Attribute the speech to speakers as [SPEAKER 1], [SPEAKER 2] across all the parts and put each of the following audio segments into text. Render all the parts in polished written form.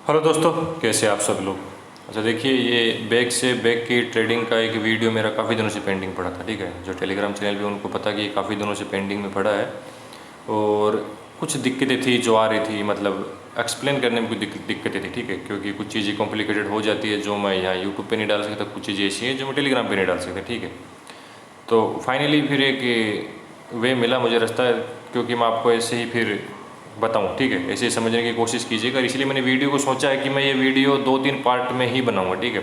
[SPEAKER 1] Hello दोस्तों, कैसे आप सब लोग। अच्छा देखिए, ये बैग की ट्रेडिंग का एक वीडियो मेरा काफ़ी दिनों से पेंडिंग पड़ा था। ठीक है, जो टेलीग्राम चैनल पे उनको पता कि ये काफ़ी दिनों से पेंडिंग में पड़ा है और कुछ दिक्कतें थी जो आ रही थी, मतलब एक्सप्लेन करने में कुछ दिक्कतें थी। ठीक है, क्योंकि कुछ चीज़ें कॉम्प्लिकेटेड हो जाती है जो मैं यहाँ यूट्यूब पे नहीं डाल सकता, कुछ चीज़ें ऐसी हैं जो मैं टेलीग्राम पे नहीं डाल सकता। ठीक है, तो फाइनली फिर एक वे मिला मुझे रास्ता, क्योंकि मैं आपको ऐसे ही फिर बताऊं। ठीक है, ऐसे ही समझने की कोशिश कीजिएगा। इसलिए मैंने वीडियो को सोचा है कि मैं ये वीडियो 2-3 पार्ट में ही बनाऊंगा। ठीक है,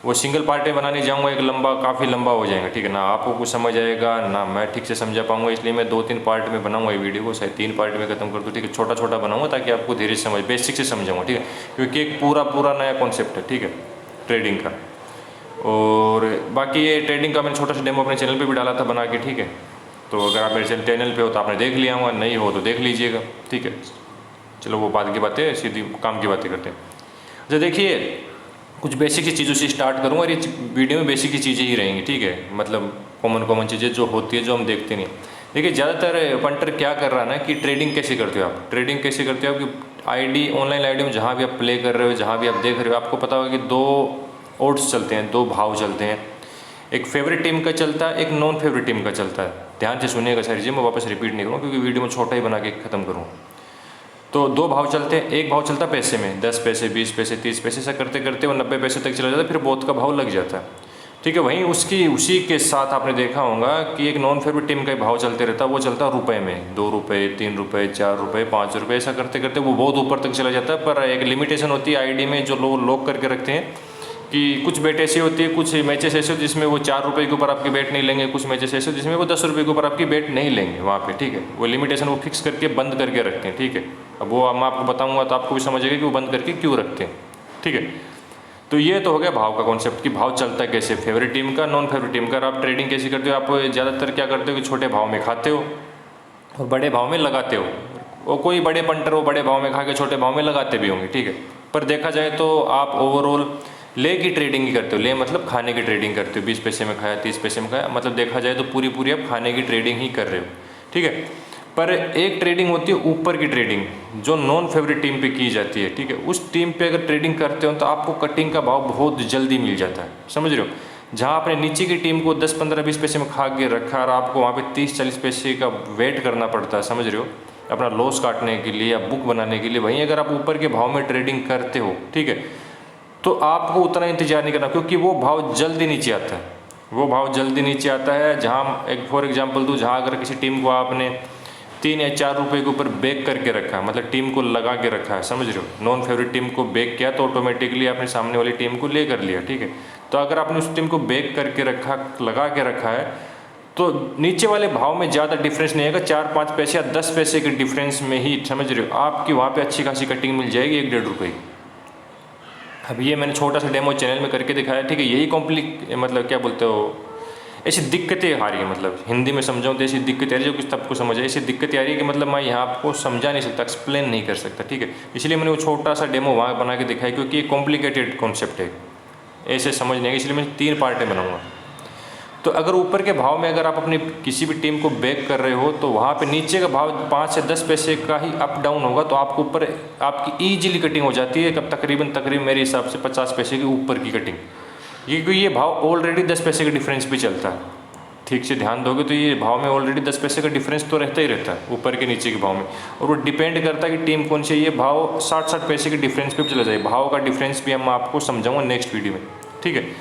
[SPEAKER 1] वो सिंगल पार्ट में बनाने जाऊंगा एक काफ़ी लंबा हो जाएगा। ठीक है ना, आपको कुछ समझ आएगा ना मैं ठीक से समझा पाऊंगा, इसलिए मैं 2-3 पार्ट में बनाऊंगा ये वीडियो को, शायद 3 पार्ट में खत्म कर दूँ। ठीक है, छोटा छोटा बनाऊंगा ताकि आपको धीरे समझ बेसिक से समझाऊंगा। ठीक है, क्योंकि एक पूरा नया कॉन्सेप्ट है। ठीक है, ट्रेडिंग का। और बाकी ये ट्रेडिंग का मैंने छोटा सा डेमो अपने चैनल पे भी डाला था बना के। ठीक है, तो अगर आप मेरे चैनल पे हो तो आपने देख लिया होगा, नहीं हो तो देख लीजिएगा। ठीक है, चलो वो बाद की बातें, सीधी काम की बातें करते हैं। अच्छा देखिए, कुछ बेसिक सी चीज़ों से स्टार्ट करूँगा और ये वीडियो में बेसिक की चीज़ें ही रहेंगी। ठीक है, मतलब कॉमन चीज़ें जो होती है जो हम देखते नहीं। देखिए, ज़्यादातर पंटर क्या कर रहा है ना कि ट्रेडिंग कैसे करते हो आप, ट्रेडिंग कैसे करते हो आपकी आईडी, ऑनलाइन आईडी में जहाँ भी आप प्ले कर रहे हो, जहाँ भी आप देख रहे हो, आपको पता होगा कि 2 ओड्स चलते हैं, 2 भाव चलते हैं। एक फेवरेट टीम का चलता है, एक नॉन फेवरेट टीम का चलता है। ध्यान से सुनिएगा सारी चीज़ें, मैं वापस रिपीट नहीं करूँ क्योंकि वीडियो में छोटा ही बना के ख़त्म करूँ। तो 2 भाव चलते हैं। एक भाव चलता है पैसे में, 10 पैसे, 20 पैसे, 30 पैसे, ऐसा करते करते वो 90 पैसे तक चला जाता है, फिर बहुत का भाव लग जाता है। ठीक है, वहीं उसी के साथ आपने देखा होगा कि एक नॉन फेवरेट टीम का भाव चलते रहता है, वो चलता है रुपए में, 2 रुपये, 3 रुपये, 4 रुपये, 5 रुपये, ऐसा करते करते वो बहुत ऊपर तक चला जाता है। पर एक लिमिटेशन होती है आईडी में, जो लोग लॉक करके रखते हैं कि कुछ बेट ऐसी होती है, कुछ मैचेस ऐसे होते जिसमें वो 4 रुपये के ऊपर आपकी बेट नहीं लेंगे, कुछ मैचेस ऐसे जिसमें वो 10 रुपये के ऊपर आपकी बेट नहीं लेंगे वहाँ पे। ठीक है, वो लिमिटेशन वो फिक्स करके बंद करके रखते हैं। ठीक है, अब वो मैं आपको बताऊंगा तो आपको भी समझ आएगा कि वो बंद करके क्यों रखते हैं। ठीक है, तो ये तो हो गया भाव का कॉन्सेप्ट कि भाव चलता है कैसे, फेवरेट टीम का, नॉन फेवरेट टीम का। आप ट्रेडिंग कैसे करते हो, आप ज़्यादातर क्या करते हो कि छोटे भाव में खाते हो और बड़े भाव में लगाते हो। वो कोई बड़े पंटर वो बड़े भाव में खा के छोटे भाव में लगाते भी होंगे। ठीक है, पर देखा जाए तो आप ओवरऑल ले की ट्रेडिंग ही करते हो। ले मतलब खाने की ट्रेडिंग करते हो, 20 पैसे में खाया, 30 पैसे में खाया, मतलब देखा जाए तो पूरी आप खाने की ट्रेडिंग ही कर रहे हो। ठीक है, पर एक ट्रेडिंग होती है ऊपर की ट्रेडिंग, जो नॉन फेवरेट टीम पे की जाती है। ठीक है, उस टीम पे अगर ट्रेडिंग करते हो तो आपको कटिंग का भाव बहुत जल्दी मिल जाता है, समझ रहे हो। जहाँ आपने नीचे की टीम को 10, 15, 20 पैसे में खा के रखा और आपको वहाँ पे 30, 40 पैसे का वेट करना पड़ता है, समझ रहे हो, अपना लॉस काटने के लिए या बुक बनाने के लिए। वहीं अगर आप ऊपर के भाव में ट्रेडिंग करते हो, ठीक है, तो आपको उतना इंतजार नहीं करना, क्योंकि वो भाव जल्दी नीचे आता है। वो भाव जल्दी नीचे आता है जहाँ, एक फॉर एग्जांपल दूँ, जहाँ अगर किसी टीम को आपने 3 या 4 रुपये के ऊपर बेक करके रखा है, मतलब टीम को लगा के रखा है, समझ रहे हो, नॉन फेवरेट टीम को बेक किया तो ऑटोमेटिकली आपने सामने वाली टीम को ले कर लिया। ठीक है, तो अगर आपने उस टीम को बेक करके रखा, लगा के रखा है, तो नीचे वाले भाव में ज़्यादा डिफरेंस नहीं आएगा, 4-5 पैसे या 10 पैसे के डिफरेंस में ही, समझ रहे हो, आपकी वहाँ पे अच्छी खासी कटिंग मिल जाएगी 1-1.5 रुपये की। अब ये मैंने छोटा सा डेमो चैनल में करके दिखाया। ठीक है, यही मतलब क्या बोलते हो, ऐसी दिक्कतें आ रही है, मतलब हिंदी में समझाऊँ तो ऐसी दिक्कतें आ रही है जो कि सबको समझ आए। ऐसी दिक्कतें आ रही है कि मतलब मैं यहाँ आपको समझा नहीं सकता, एक्सप्लेन नहीं कर सकता। ठीक है, इसलिए मैंने वो छोटा सा डेमो वहाँ बना के दिखाया, क्योंकि ये कॉम्प्लिकेटेड कॉन्सेप्ट है, ऐसे समझ नहीं आएगा, इसलिए मैं 3 पार्ट में बनाऊँगा। तो अगर ऊपर के भाव में अगर आप अपनी किसी भी टीम को बैक कर रहे हो, तो वहाँ पे नीचे का भाव 5 से 10 पैसे का ही अप डाउन होगा, तो आपको ऊपर आपकी ईजिली कटिंग हो जाती है, कब तकरीबन मेरे हिसाब से 50 पैसे के ऊपर की कटिंग, क्योंकि ये भाव ऑलरेडी 10 पैसे का डिफरेंस भी चलता है। ठीक से ध्यान दोगे तो ये भाव में ऑलरेडी 10 पैसे का डिफरेंस तो रहता ही रहता है ऊपर के नीचे के भाव में, और वो डिपेंड करता है कि टीम कौन सी है। ये भाव 60-60 पैसे के डिफरेंस पे भी चला जाए। भाव का डिफरेंस भी हम आपको समझाऊंगा नेक्स्ट वीडियो में। ठीक है,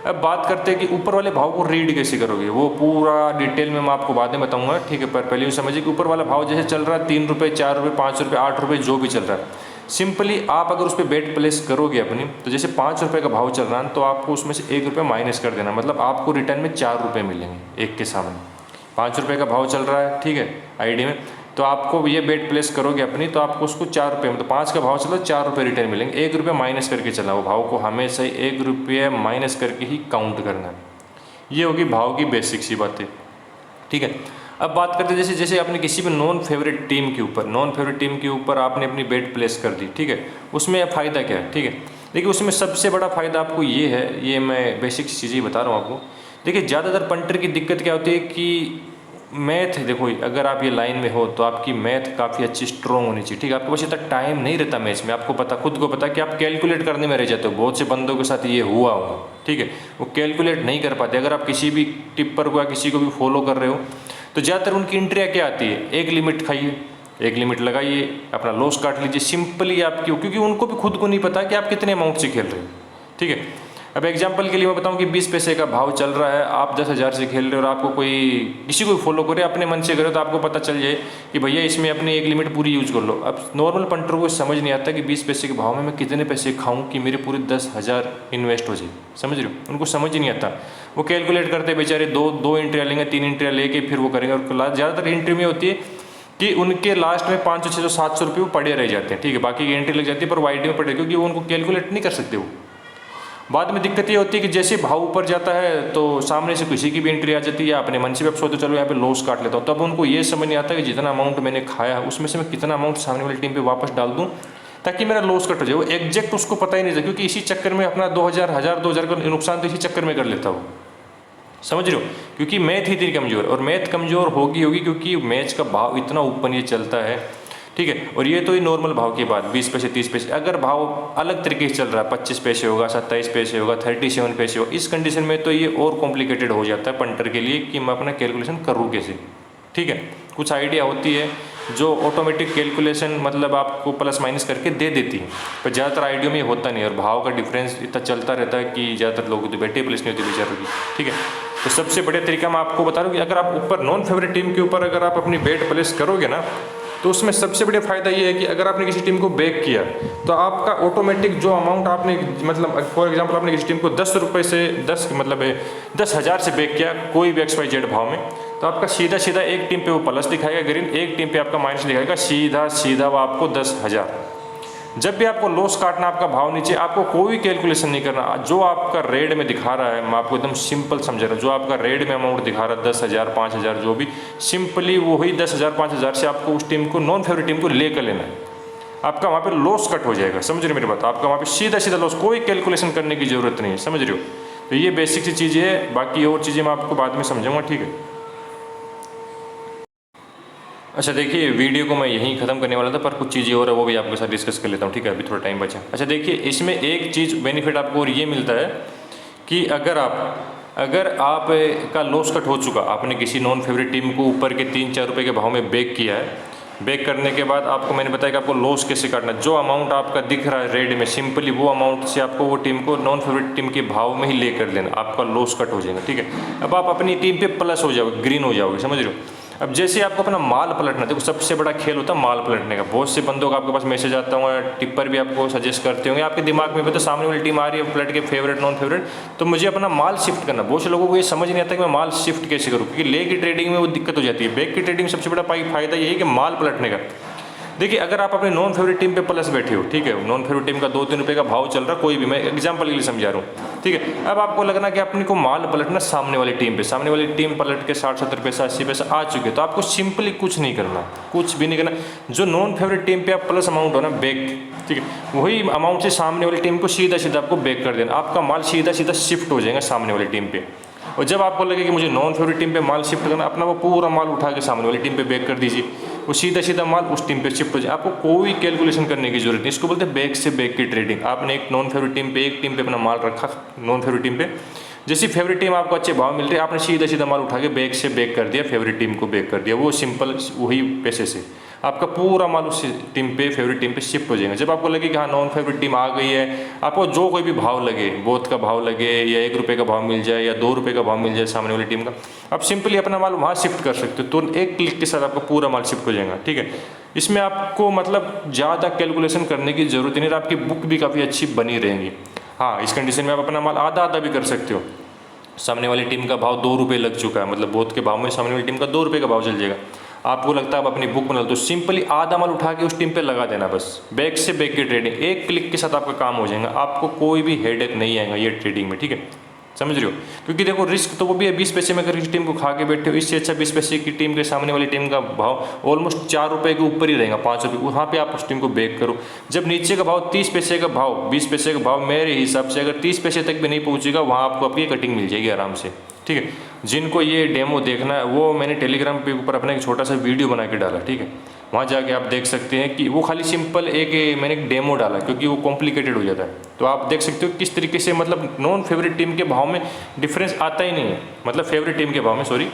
[SPEAKER 1] अब बात करते हैं कि ऊपर वाले भाव को रीड कैसे करोगे, वो पूरा डिटेल में मैं आपको बाद में बताऊंगा। ठीक है, पर पहले ये समझिए कि ऊपर वाला भाव जैसे चल रहा है 3 रुपये, 4 रुपये, 5 रुपये, 8 रुपये, जो भी चल रहा है, सिंपली आप अगर उस पर बेट प्लेस करोगे अपनी, तो जैसे 5 रुपये का भाव चल रहा है तो आपको उसमें से 1 रुपये माइनस कर देना, मतलब आपको रिटर्न में 4 रुपये मिलेंगे एक के सामने। 5 रुपये का भाव चल रहा है, ठीक है, आईडी में, तो आपको ये बेट प्लेस करोगे अपनी, तो आपको उसको 4 रुपये, मतलब 5 का भाव चला 4 रुपये रिटर्न मिलेंगे। 1 रुपये माइनस करके चला, वो भाव को हमेशा ही 1 रुपये माइनस करके ही काउंट करना है। ये होगी भाव की बेसिक सी बातें। ठीक है, अब बात करते हैं जैसे आपने किसी भी नॉन फेवरेट टीम के ऊपर आपने अपनी बेट प्लेस कर दी। ठीक है, उसमें फ़ायदा क्या है। ठीक है, देखिए उसमें सबसे बड़ा फ़ायदा आपको ये है, ये मैं बेसिक चीज़ें बता रहा हूँ आपको। देखिए ज़्यादातर पंटर की दिक्कत क्या होती है कि मैथ देखो, अगर आप ये लाइन में हो तो आपकी मैथ काफ़ी अच्छी स्ट्रॉन्ग होनी चाहिए, ठीक है। आपके पास इतना टाइम नहीं रहता मैथ्स में, आपको पता, खुद को पता कि आप कैलकुलेट करने में रह जाते हो। बहुत से बंदों के साथ ये हुआ होगा, ठीक है, वो कैलकुलेट नहीं कर पाते। अगर आप किसी भी टिप्पर को या किसी को भी फॉलो कर रहे हो तो ज़्यादातर उनकी एंट्रियाँ क्या आती है, एक लिमिट खाइए, एक लिमिट लगाइए, अपना लॉस काट लीजिए, सिंपली आपकी, क्योंकि उनको भी खुद को नहीं पता कि आप कितने अमाउंट से खेल रहे हो, ठीक है। अब एग्जांपल के लिए मैं बताऊं कि 20 पैसे का भाव चल रहा है, आप 10,000 से खेल रहे हो और आपको कोई किसी को फॉलो करे, अपने मन से करे, तो आपको पता चल जाए कि भैया इसमें अपनी एक लिमिट पूरी यूज कर लो। अब नॉर्मल पंटर को समझ नहीं आता कि 20 पैसे के भाव में मैं कितने पैसे खाऊं कि मेरे पूरे 10,000 इन्वेस्ट हो जाए, समझ रहे हो, उनको समझ ही नहीं आता। वो कैलकुलेट करते बेचारे, दो एंट्रियाँ लेंगे, 3 एंट्रियाँ लेके फिर वो करेंगे, और ज़्यादातर एंट्री में होती है कि उनके लास्ट में 500, 600, 700 रुपये वो पड़े रह जाते हैं, ठीक है, बाकी की एंट्री लग जाती है पर वाइड में पड़े, क्योंकि वो उनको कैलकुलेट नहीं कर सकते। वो बाद में दिक्कत ये होती है कि जैसे भाव ऊपर जाता है तो सामने से किसी की भी एंट्री आ जाती है, या अपने मन से भी आप सोचते चलो यहाँ पे लॉस काट लेता हूँ, तब उनको ये समझ नहीं आता कि जितना अमाउंट मैंने खाया उसमें से मैं कितना अमाउंट सामने वाली टीम पे वापस डाल दूँ ताकि मेरा लॉस कट हो जाए। वो एग्जैक्ट उसको पता ही नहीं था, क्योंकि इसी चक्कर में अपना 2,000 का नुकसान तो इसी चक्कर में कर लेता वो, समझ रहे हो, क्योंकि मैथ ही इतनी कमज़ोर, और मैथ कमज़ोर होगी क्योंकि मैच का भाव इतना ऊपर ये चलता है, ठीक है। और ये तो ये नॉर्मल भाव की बात, 20 पैसे 30 पैसे, अगर भाव अलग तरीके से चल रहा है, 25 पैसे होगा, 27 पैसे होगा, 37 पैसे होगा, इस कंडीशन में तो ये और कॉम्प्लिकेटेड हो जाता है पंटर के लिए कि मैं अपना कैलकुलेशन करूँ कैसे, ठीक है। कुछ आइडिया होती है जो ऑटोमेटिक कैलकुलेशन मतलब आपको प्लस माइनस करके दे देती है, पर ज़्यादातर आइडिया में ये होता नहीं, और भाव का डिफरेंस इतना चलता रहता है कि ज़्यादातर लोगों की बैठे प्लेस नहीं होती बेचारों की, ठीक है। तो सबसे बढ़िया तरीका मैं आपको बता रहा हूँ कि अगर आप ऊपर नॉन फेवरेट टीम के ऊपर अगर आप अपनी बेट प्लेस करोगे ना, तो उसमें सबसे बढ़िया फ़ायदा ये है कि अगर आपने किसी टीम को बैक किया तो आपका ऑटोमेटिक जो अमाउंट आपने, मतलब फॉर एग्जांपल आपने किसी टीम को 10 रुपये से 10,000 से बैक किया कोई भी XYZ भाव में, तो आपका सीधा सीधा एक टीम पे वो प्लस दिखाएगा ग्रीन, एक टीम पे आपका माइनस दिखाएगा, सीधा सीधा वो आपको 10,000। जब भी आपको लॉस काटना, आपका भाव नीचे, आपको कोई कैलकुलेशन नहीं करना, जो आपका रेड में दिखा रहा है, मैं आपको एकदम सिंपल समझा रहा हूँ, जो आपका रेड में अमाउंट दिखा रहा है 10,000, 5,000 जो भी, सिंपली वही 10,000, 5,000 से आपको उस टीम को, नॉन फेवरेट टीम को लेकर लेना है। आपका वहाँ पे लॉस कट हो जाएगा, समझ रहे हो मेरी बात, आपका वहाँ पे सीधा सीधा लॉस, कोई कैलकुलेशन करने की जरूरत नहीं है, समझ रहे हो। तो ये बेसिक सी चीज़ें है, बाकी और चीज़ें मैं आपको बाद में समझाऊंगा, ठीक है। अच्छा देखिए, वीडियो को मैं यहीं ख़त्म करने वाला था, पर कुछ चीज़ें और है वो भी आपके साथ डिस्कस कर लेता हूँ, ठीक है, अभी थोड़ा टाइम बचा। अच्छा देखिए, इसमें एक चीज़ बेनिफिट आपको और ये मिलता है कि अगर आप का लॉस कट हो चुका, आपने किसी नॉन फेवरेट टीम को ऊपर के 3-4 रुपये के भाव में बैक किया है, बैक करने के बाद आपको मैंने बताया कि आपको लॉस कैसे काटना, जो अमाउंट आपका दिख रहा है रेड में, सिंपली वो अमाउंट से आपको वो टीम को नॉन फेवरेट टीम के भाव में ही लेकर लेना, आपका लॉस कट हो जाएगा, ठीक है। अब आप अपनी टीम पे प्लस हो जाओगे, ग्रीन हो जाओगे, समझ रहे हो। अब जैसे आपको अपना माल पलटना, देखो सबसे बड़ा खेल होता है माल पलटने का। बहुत से बंदों का आपके पास मैसेज आता होगा, टिप्पर भी आपको सजेस्ट करते होंगे, आपके दिमाग में भी तो सामने वाली टीम आ रही है पलट के फेवरेट नॉन फेवरेट, तो मुझे अपना माल शिफ्ट करना। बहुत से लोगों को ये समझ नहीं आता कि मैं माल शिफ्ट कैसे करूँ, क्योंकि ले की ट्रेडिंग में वो दिक्कत हो जाती है। बैक की ट्रेडिंग में सबसे बड़ा फायदा ये है कि माल पलटने का। देखिए, अगर आप अपने नॉन फेवरेट टीम पे प्लस बैठे हो, ठीक है, नॉन फेवरेट टीम का 2-3 रुपये का भाव चल रहा है, कोई भी, मैं एग्जांपल के लिए समझा रहा हूँ, ठीक है। अब आपको लगना कि अपने को माल पलटना सामने वाली टीम पे, सामने वाली टीम पलट के 60-70 पैसा 80 पैसा आ चुके, तो आपको सिंपली कुछ नहीं करना, कुछ भी नहीं करना। जो नॉन फेवरेट टीम पे आप प्लस अमाउंट हो ना बैक, ठीक है, वही अमाउंट से सामने वाली टीम को सीधा सीधा आपको बैक कर देना, आपका माल सीधा सीधा शिफ्ट हो जाएगा सामने वाली टीम पे। और जब आपको लगे कि मुझे नॉन फेवरेट टीम पे माल शिफ्ट करना, अपना वो पूरा माल उठा के सामने वाली टीम पे बैक कर दीजिए, वो सीधा सीधा माल उस टीम पे शिफ्ट हो जाए, आपको कोई कैलकुलेशन करने की जरूरत नहीं। इसको बोलते हैं बैक से बैक की ट्रेडिंग। आपने एक नॉन फेवरेट टीम पे, एक टीम पे अपना माल रखा, नॉन फेवरेट टीम पे, जैसी फेवरेट टीम आपको अच्छे भाव मिल रहे हैं, आपने सीधा सीधा माल उठा के बैक से बैक कर दिया, फेवरेट टीम को बैक कर दिया, वो सिंपल वही पैसे से आपका पूरा माल उस टीम पे, फेवरेट टीम पे शिफ्ट हो जाएगा। जब आपको लगे कि हाँ नॉन फेवरेट टीम आ गई है, आपको जो कोई भी भाव लगे, बोथ का भाव लगे या 1 रुपये का भाव मिल जाए या 2 रुपये का भाव मिल जाए सामने वाली टीम का, आप सिंपली अपना माल वहाँ शिफ्ट कर सकते हो, तो एक क्लिक के साथ आपका पूरा माल शिफ्ट हो जाएगा, ठीक है। इसमें आपको मतलब ज़्यादा कैलकुलेशन करने की जरूरत नहीं है, आपकी बुक भी काफ़ी अच्छी बनी रहेंगी। हाँ, इस कंडीशन में आप अपना माल आधा आधा भी कर सकते हो। सामने वाली टीम का भाव 2 रुपये लग चुका है, मतलब बोथ के भाव में सामने वाली टीम का 2 रुपये का भाव चल जाएगा, आपको लगता है आप अपनी बुक बना लो, तो सिंपली आधा माल उठा के उस टीम पे लगा देना, बस बैक से बैक की ट्रेडिंग, एक क्लिक के साथ आपका काम हो जाएगा, आपको कोई भी हेडेक नहीं आएगा ये ट्रेडिंग में, ठीक है, समझ रहे हो। क्योंकि देखो रिस्क तो वो भी है, 20 पैसे में अगर किसी टीम को खा के बैठे हो, इससे अच्छा 20 पैसे की टीम के सामने वाली टीम का भाव ऑलमोस्ट 4 रुपये के ऊपर ही रहेगा, 5 रुपये, वहाँ पे आप उस टीम को बैक करो। जब नीचे का भाव 30 पैसे का भाव, 20 पैसे का भाव, मेरे हिसाब से अगर 30 पैसे तक भी नहीं पहुँचेगा, वहाँ आपको आपकी कटिंग मिल जाएगी आराम से, ठीक है। जिनको ये डेमो देखना है वो मैंने टेलीग्राम पे ऊपर अपना एक छोटा सा वीडियो बना के डाला, ठीक है। वहाँ जाके आप देख सकते हैं कि वो खाली सिंपल मैंने एक डेमो डाला क्योंकि वो कॉम्प्लिकेटेड हो जाता है। तो आप देख सकते हो किस तरीके से मतलब नॉन फेवरेट टीम के भाव में डिफरेंस आता ही नहीं है, मतलब फेवरेट टीम के भाव में, सॉरी,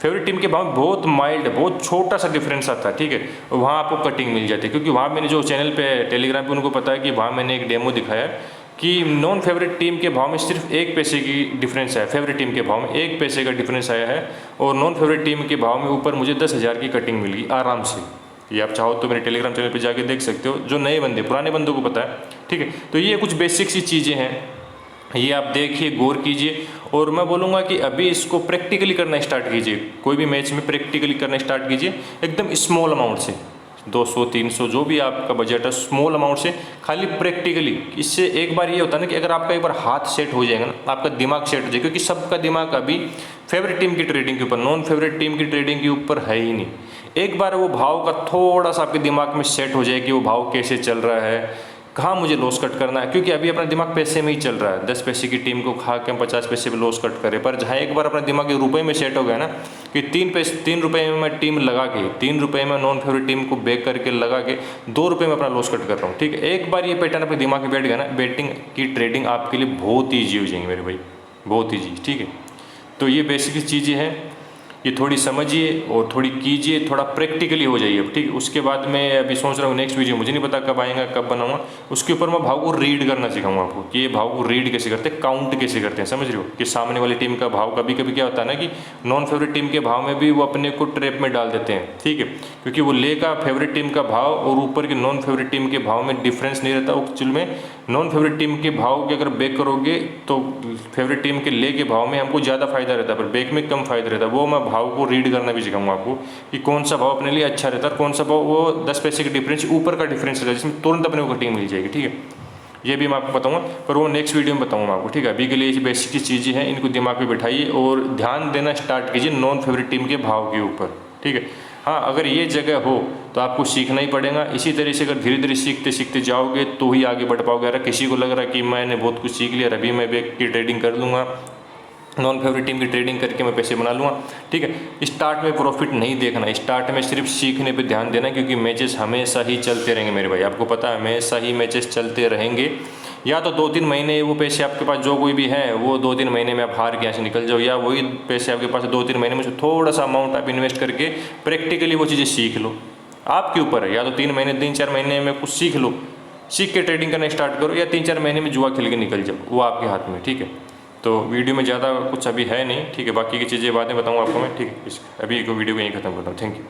[SPEAKER 1] फेवरेट टीम के भाव में बहुत माइल्ड, बहुत छोटा सा डिफरेंस आता है, ठीक है। वहाँ आपको कटिंग मिल जाती है क्योंकि वहाँ मैंने जो चैनल पे टेलीग्राम पे उनको पता है कि वहाँ मैंने एक डेमो दिखाया कि नॉन फेवरेट टीम के भाव में सिर्फ 1 पैसे की डिफरेंस है, फेवरेट टीम के भाव में 1 पैसे का डिफरेंस आया है और नॉन फेवरेट टीम के भाव में ऊपर मुझे 10,000 की कटिंग मिल गई आराम से। ये आप चाहो तो मेरे टेलीग्राम चैनल पे जाके देख सकते हो, जो नए बंदे, पुराने बंदों को पता है, ठीक है। तो ये कुछ बेसिक सी चीज़ें हैं, ये आप देखिए, गौर कीजिए। और मैं बोलूँगा कि अभी इसको प्रैक्टिकली करना स्टार्ट कीजिए, कोई भी मैच में प्रैक्टिकली करना स्टार्ट कीजिए, एकदम स्मॉल अमाउंट से, 200-300 जो भी आपका बजट है, स्मॉल अमाउंट से खाली प्रैक्टिकली। इससे एक बार ये होता है ना कि अगर आपका एक बार हाथ सेट हो जाएगा ना, आपका दिमाग सेट हो जाएगा, क्योंकि सबका दिमाग अभी फेवरेट टीम की ट्रेडिंग के ऊपर, नॉन फेवरेट टीम की ट्रेडिंग के ऊपर है ही नहीं। एक बार वो भाव का थोड़ा सा आपके दिमाग में सेट हो जाए कि वो भाव कैसे चल रहा है, कहाँ मुझे लॉस कट करना है, क्योंकि अभी अपना दिमाग पैसे में ही चल रहा है। 10 पैसे की टीम को खा के हम 50 पैसे पे लॉस कट करें, पर जहाँ एक बार अपना दिमाग रुपए में सेट हो गया ना कि 3 रुपये में मैं टीम लगा के, 3 रुपये में नॉन फेवरेट टीम को बैक करके लगा के 2 रुपये में अपना लॉस कट कर रहा हूँ, ठीक है। एक बार ये पैटर्न अपने दिमाग में बैठ गया ना, बेटिंग की ट्रेडिंग आपके लिए बहुत ईजी हो जाएंगी मेरे भाई, बहुत ईजी, ठीक है। तो ये बेसिक चीज़ें हैं, ये थोड़ी समझिए और थोड़ी कीजिए, थोड़ा प्रैक्टिकली हो जाइए, ठीक है। उसके बाद मैं अभी सोच रहा हूँ नेक्स्ट वीडियो, मुझे नहीं पता कब आएगा, कब बनाऊंगा, उसके ऊपर मैं भाव को रीड करना सिखाऊंगा आपको कि ये भाव को रीड कैसे करते हैं, काउंट कैसे करते हैं, समझ रहे हो, कि सामने वाली टीम का भाव कभी कभी क्या होता है ना कि नॉन फेवरेट टीम के भाव में भी वो अपने को ट्रैप में डाल देते हैं, ठीक है, क्योंकि वो ले का फेवरेट टीम का भाव और ऊपर के नॉन फेवरेट टीम के भाव में डिफरेंस नहीं रहता। एक्चुअल में नॉन फेवरेट टीम के भाव के अगर बैक करोगे तो फेवरेट टीम के ले के भाव में हमको ज़्यादा फायदा रहता है, पर बैक में कम फायदा रहता है। वो मैं भाव को रीड करना भी सिखाऊंगा आपको कि कौन सा भाव अपने लिए अच्छा रहता है, कौन सा भाव वो 10 पैसे के डिफरेंस ऊपर का डिफरेंस रहता है जिसमें तुरंत अपने को कटिंग मिल जाएगी, ठीक है। ये भी मैं आपको बताऊंगा, पर वो नेक्स्ट वीडियो में बताऊंगा आपको, ठीक है। अभी के लिए ये बेसिक चीज़ें हैं, इनको दिमाग में बिठाइए और ध्यान देना स्टार्ट कीजिए नॉन फेवरेट टीम के भाव के ऊपर, ठीक है। हाँ, अगर ये जगह हो तो आपको सीखना ही पड़ेगा। इसी तरह से अगर धीरे धीरे सीखते सीखते जाओगे तो ही आगे बढ़ पाओगे। अगर किसी को लग रहा है कि मैंने बहुत कुछ सीख लिया, अभी मैं बैक की ट्रेडिंग कर लूँगा, नॉन फेवरेट टीम की ट्रेडिंग करके मैं पैसे बना लूँगा, ठीक है, स्टार्ट में प्रॉफिट नहीं देखना, स्टार्ट में सिर्फ सीखने पे ध्यान देना, क्योंकि मैचेस हमेशा ही चलते रहेंगे मेरे भाई, आपको पता है हमेशा ही मैचेस चलते रहेंगे। या तो 2-3 महीने वो पैसे आपके पास जो कोई भी है वो 2-3 महीने में आप हार के यहाँ से निकल जाओ, या वही पैसे आपके पास 2-3 महीने में से थोड़ा सा अमाउंट आप इन्वेस्ट करके प्रैक्टिकली वो चीज़ें सीख लो, आपके ऊपर है। या तो 3-4 महीने में कुछ सीख लो, सीख के ट्रेडिंग करना स्टार्ट करो, या 3-4 महीने में जुआ खेल के निकल जाओ, वो आपके हाथ में, ठीक है। तो वीडियो में ज़्यादा कुछ अभी है नहीं, ठीक है, बाकी की चीज़ें बातें बताऊँगा आपको मैं, ठीक है। अभी को वीडियो को यहीं खत्म करता हूँ, थैंक यू।